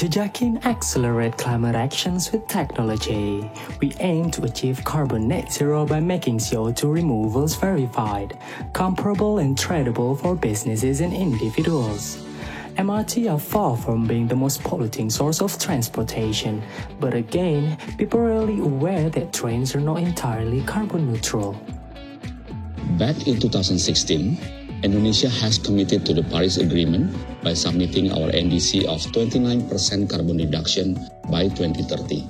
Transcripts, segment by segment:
Jejakin accelerate climate actions with technology. We aim to achieve carbon net zero by making CO2 removals verified, comparable and tradable for businesses and individuals. MRT are far from being the most polluting source of transportation, but again, people are rarely aware that trains are not entirely carbon neutral. Back in 2016, Indonesia has committed to the Paris Agreement by submitting our NDC of 29% carbon reduction by 2030.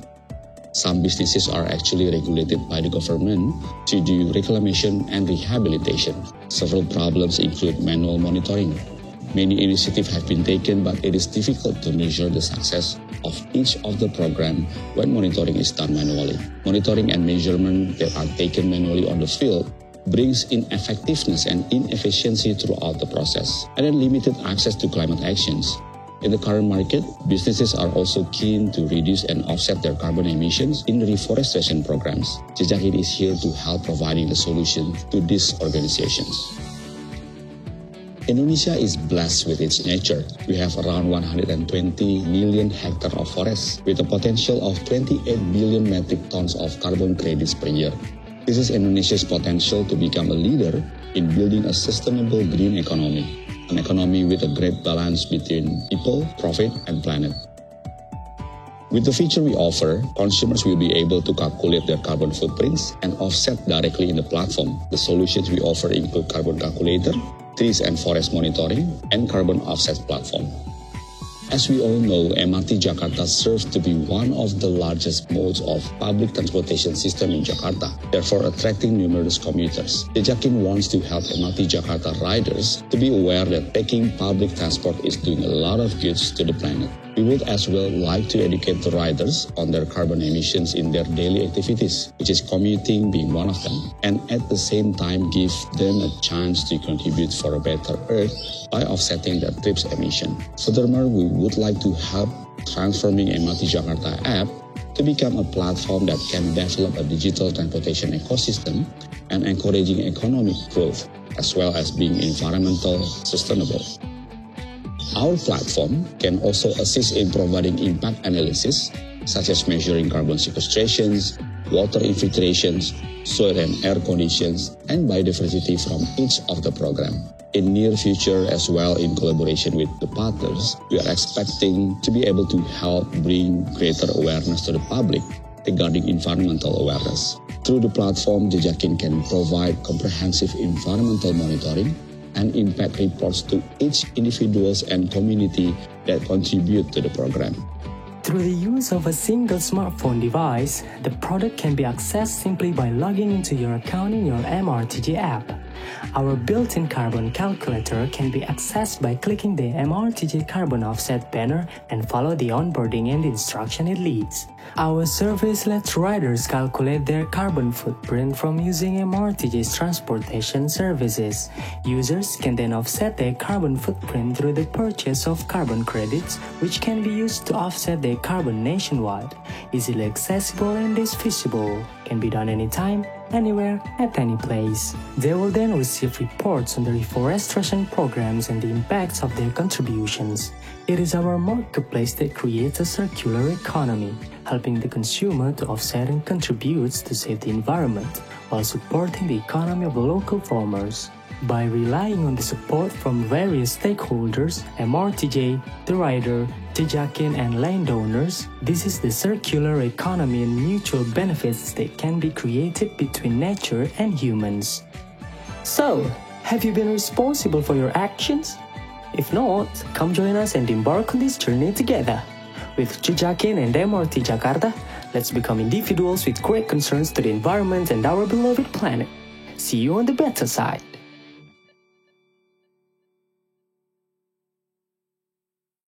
Some businesses are actually regulated by the government to do reclamation and rehabilitation. Several problems include manual monitoring. Many initiatives have been taken, but it is difficult to measure the success of each of the program when monitoring is done manually. Monitoring and measurement that are taken manually on the field brings ineffectiveness and inefficiency throughout the process, and then limited access to climate actions. In the current market, businesses are also keen to reduce and offset their carbon emissions in reforestation programs. Jejakin is here to help providing the solution to these organizations. Indonesia is blessed with its nature. We have around 120 million hectares of forests with a potential of 28 billion metric tons of carbon credits per year. This is Indonesia's potential to become a leader in building a sustainable green economy, an economy with a great balance between people, profit, and planet. With the feature we offer, consumers will be able to calculate their carbon footprints and offset directly in the platform. The solutions we offer include carbon calculator, trees and forest monitoring, and carbon offset platform. As we all know, MRT Jakarta serves to be one of the largest modes of public transportation system in Jakarta, therefore attracting numerous commuters. Jejakin wants to help MRT Jakarta riders to be aware that taking public transport is doing a lot of goods to the planet. We would as well like to educate the riders on their carbon emissions in their daily activities, which is commuting being one of them, and at the same time give them a chance to contribute for a better Earth by offsetting their trip's emission. Furthermore, we would like to help transforming MRT Jakarta app to become a platform that can develop a digital transportation ecosystem and encouraging economic growth, as well as being environmental sustainable. Our platform can also assist in providing impact analysis, such as measuring carbon sequestrations, water infiltrations, soil and air conditions, and biodiversity from each of the program. In near future, as well in collaboration with the partners, we are expecting to be able to help bring greater awareness to the public regarding environmental awareness. Through the platform, Jejakin can provide comprehensive environmental monitoring and impact reports to each individuals and community that contribute to the program. Through the use of a single smartphone device, the product can be accessed simply by logging into your account in your MRTJ app. Our built-in carbon calculator can be accessed by clicking the MRTJ carbon offset banner and follow the onboarding and instruction it leads. Our service lets riders calculate their carbon footprint from using MRTJ's transportation services. Users can then offset their carbon footprint through the purchase of carbon credits, which can be used to offset their carbon nationwide. Easily accessible and is feasible. Can be done anytime, anywhere, at any place. They will then receive reports on the reforestation programs and the impacts of their contributions. It is our marketplace that creates a circular economy, helping the consumer to offset and contributes to save the environment, while supporting the economy of the local farmers. By relying on the support from various stakeholders, MRTJ, the rider, Jejakin and landowners, this is the circular economy and mutual benefits that can be created between nature and humans. So, have you been responsible for your actions? If not, come join us and embark on this journey together. With Jejakin and MRT Jakarta, let's become individuals with great concerns to the environment and our beloved planet. See you on the better side.